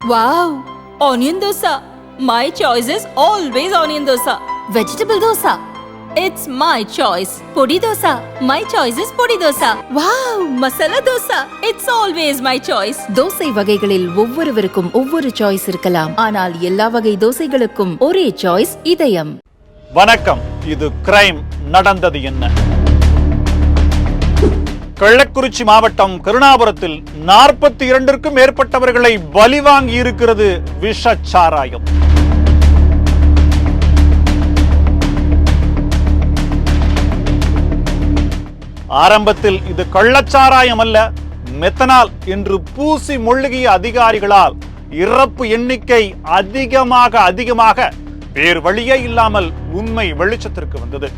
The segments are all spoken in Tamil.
Wow! Onion dosa. My choice is always onion dosa. Vegetable dosa. It's my choice. Podi dosa. My choice is podi dosa. Wow! Masala dosa. It's always my choice. Dosa வகைகளில் ஒவ்வொருவருக்கும் ஒவ்வொரு சாய்ஸ் இருக்கலாம். ஆனால் எல்லா வகை தோசைகளுக்கும் ஒரே சாய்ஸ் இதயம். வணக்கம். இது கிரைம் நடந்தது என்ன? கள்ளக்குறிச்சி மாவட்டம் கருணாபுரத்தில் 42க்கும் மேற்பட்டவர்களை பலி வாங்கி இருக்கிறது விஷச்சாராயம். ஆரம்பத்தில் இது கள்ளச்சாராயம் அல்ல, மெத்தனால் என்று பூசி மொழிகிய அதிகாரிகளால் இறப்பு எண்ணிக்கை அதிகமாக வேறு வழியே இல்லாமல் உண்மை வெளிச்சத்திற்கு வந்தது.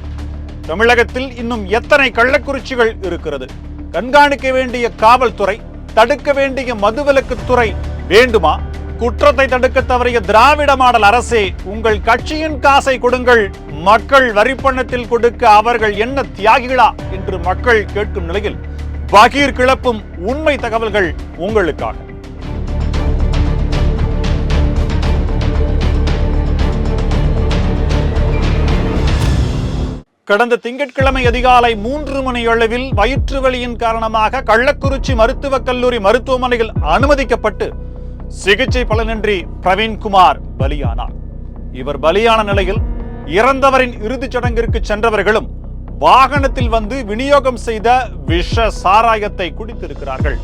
தமிழகத்தில் இன்னும் எத்தனை கள்ளக்குறிச்சிகள் இருக்கிறது? கண்காணிக்க வேண்டிய காவல்துறை, தடுக்க வேண்டிய மதுவிலக்குத்துறை வேண்டுமா? குற்றத்தை தடுக்க தவறிய திராவிட மாடல் அரசே, உங்கள் கட்சியின் காசை கொடுங்கள், மக்கள் வரிப்பணத்தில் கொடுக்க அவர்கள் என்ன தியாகிகளா என்று மக்கள் கேட்கும் நிலையில் பகீர் கிளப்பும் உண்மை தகவல்கள் உங்களுக்காக. கடந்த திங்கட்கிழமை அதிகாலை 3 மணி அளவில் வயிற்று வலியின் காரணமாக கள்ளக்குறிச்சி மருத்துவக் கல்லூரி மருத்துவமனையில் அனுமதிக்கப்பட்டு சிகிச்சை பலனின்றி பிரவீன்குமார் பலியானார். இவர் பலியான நிலையில் இறந்தவரின் இறுதிச் சடங்கிற்கு சென்றவர்களும் வாகனத்தில் வந்து விநியோகம் செய்த விஷ சாராயத்தை குடித்திருக்கிறார்கள்.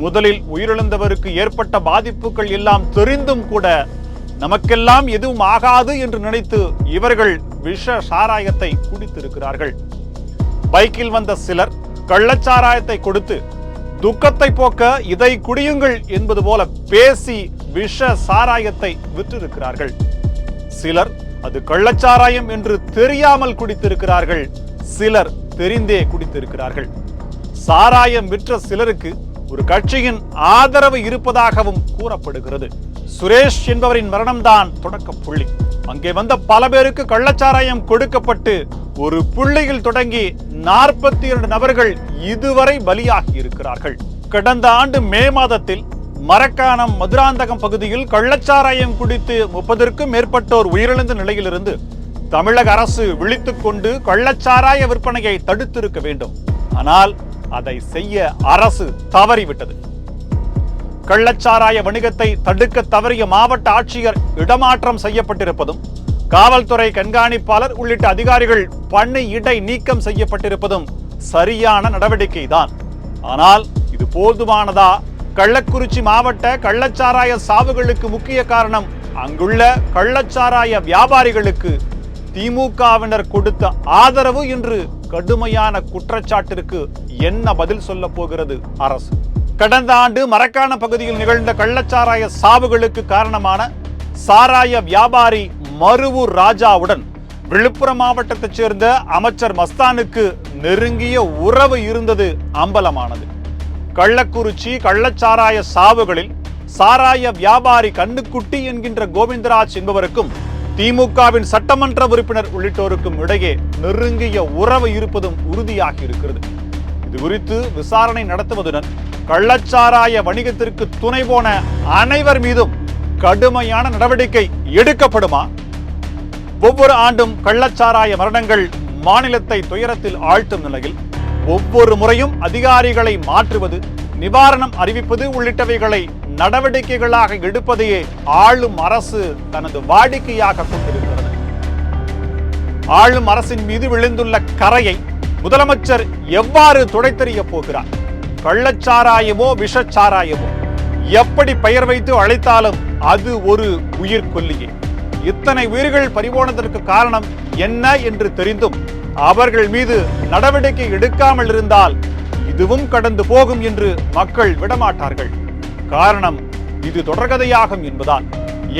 முதலில் உயிரிழந்தவருக்கு ஏற்பட்ட பாதிப்புகள் எல்லாம் தெரிந்தும் கூட நமக்கெல்லாம் எதுவும் ஆகாது என்று நினைத்து இவர்கள் விஷ சாராயத்தை குடித்திருக்கிறார்கள். பைக்கில் வந்த சிலர் கள்ளச்சாராயத்தை கொடுத்து துக்கத்தை போக்க இதை குடியுங்கள் என்பது போல பேசி விஷ சாராயத்தை விற்றிருக்கிறார்கள். சிலர் அது கள்ளச்சாராயம் என்று தெரியாமல் குடித்திருக்கிறார்கள், சிலர் தெரிந்தே குடித்திருக்கிறார்கள். சாராயம் விற்ற சிலருக்கு ஒரு கட்சியின் ஆதரவு இருப்பதாகவும் கூறப்படுகிறது. சுரேஷ் என்பவரின் மரணம்தான் தொடக்க புள்ளி. அங்கே வந்த பல பேருக்கு கள்ளச்சாராயம் கொடுக்கப்பட்டு ஒரு புள்ளியில் தொடங்கி 42 நபர்கள் இதுவரை பலியாகி இருக்கிறார்கள். கடந்த ஆண்டு மே மாதத்தில் மரக்காணம் மதுராந்தகம் பகுதியில் கள்ளச்சாராயம் குடித்து 30க்கும் மேற்பட்டோர் உயிரிழந்த நிலையிலிருந்து தமிழக அரசு விழித்துக் கொண்டு கள்ளச்சாராய விற்பனையை தடுத்திருக்க வேண்டும். ஆனால் அதை செய்ய அரசு தவறிவிட்டது. கள்ளச்சாராய வணிகத்தை தடுக்க தவறிய மாவட்ட ஆட்சியர் இடமாற்றம் செய்யப்பட்டிருப்பதும், காவல்துறை கண்காணிப்பாளர் உள்ளிட்ட அதிகாரிகள் பணி இடை நீக்கம் செய்யப்பட்டிருப்பதும் சரியான நடவடிக்கை தான். ஆனால் இது போதுமானதா? கள்ளக்குறிச்சி மாவட்ட கள்ளச்சாராய சாவுகளுக்கு முக்கிய காரணம் அங்குள்ள கள்ளச்சாராய வியாபாரிகளுக்கு திமுகவினர் கொடுத்த ஆதரவு என்று கடுமையான குற்றச்சாட்டிற்கு என்ன பதில் சொல்ல போகிறது அரசு? கடந்த ஆண்டு மரக்காண பகுதியில் நிகழ்ந்த கள்ளச்சாராய சாவுகளுக்கு காரணமான சாராய வியாபாரி மருவூர் ராஜாவுடன் விழுப்புரம் மாவட்டத்தைச் சேர்ந்த அமைச்சர் மஸ்தானுக்கு நெருங்கிய உறவு இருந்தது அம்பலமானது. கள்ளக்குறிச்சி கள்ளச்சாராய சாவுகளில் சாராய வியாபாரி கண்ணுக்குட்டி என்கின்ற கோவிந்தராஜ் என்பவருக்கும் திமுகவின் சட்டமன்ற உறுப்பினர் உள்ளிட்டோருக்கும் இடையே நெருங்கிய உறவு இருப்பதும் உறுதியாகி இருக்கிறது. இது குறித்து விசாரணை நடத்துவதுடன் கள்ளச்சாராய வணிகத்திற்கு துணை போன அனைவர் மீதும் கடுமையான நடவடிக்கை எடுக்கப்படுமா? ஒவ்வொரு ஆண்டும் கள்ளச்சாராய மரணங்கள் மாநிலத்தை துயரத்தில் ஆழ்த்தும் நிலையில் ஒவ்வொரு முறையும் அதிகாரிகளை மாற்றுவது, நிவாரணம் அறிவிப்பது உள்ளிட்டவைகளை நடவடிக்கைகளாக எடுப்பதையே ஆளும் அரசு தனது வாடிக்கையாக கொண்டிருக்கிறது. ஆளும் அரசின் மீது விழுந்துள்ள கரையை முதலமைச்சர் எவ்வாறு துடைத்தெறிய போகிறார்? கள்ளச்சாராயமோ விஷச்சாராயமோ எப்படி பெயர் வைத்து அழைத்தாலும் அது ஒரு உயிர் கொல்லியே. இத்தனை உயிர்கள் பறிபோனதற்கு காரணம் என்ன என்று தெரிந்தும் அவர்கள் மீது நடவடிக்கை எடுக்காமல் இருந்தால் இதுவும் கடந்து போகும் என்று மக்கள் விடமாட்டார்கள். காரணம் இது தொடர்கதையாகும் என்பதால்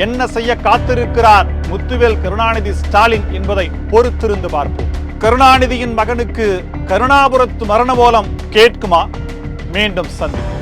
என்ன செய்ய காத்திருக்கிறார் முத்துவேல் கருணாநிதி ஸ்டாலின் என்பதை பொறுத்திருந்து பார்ப்போம். கருணாநிதியின் மகனுக்கு கருணாபுரத்து மரண ஓலம் கேட்குமா? மீண்டும் சந்திப்போம்.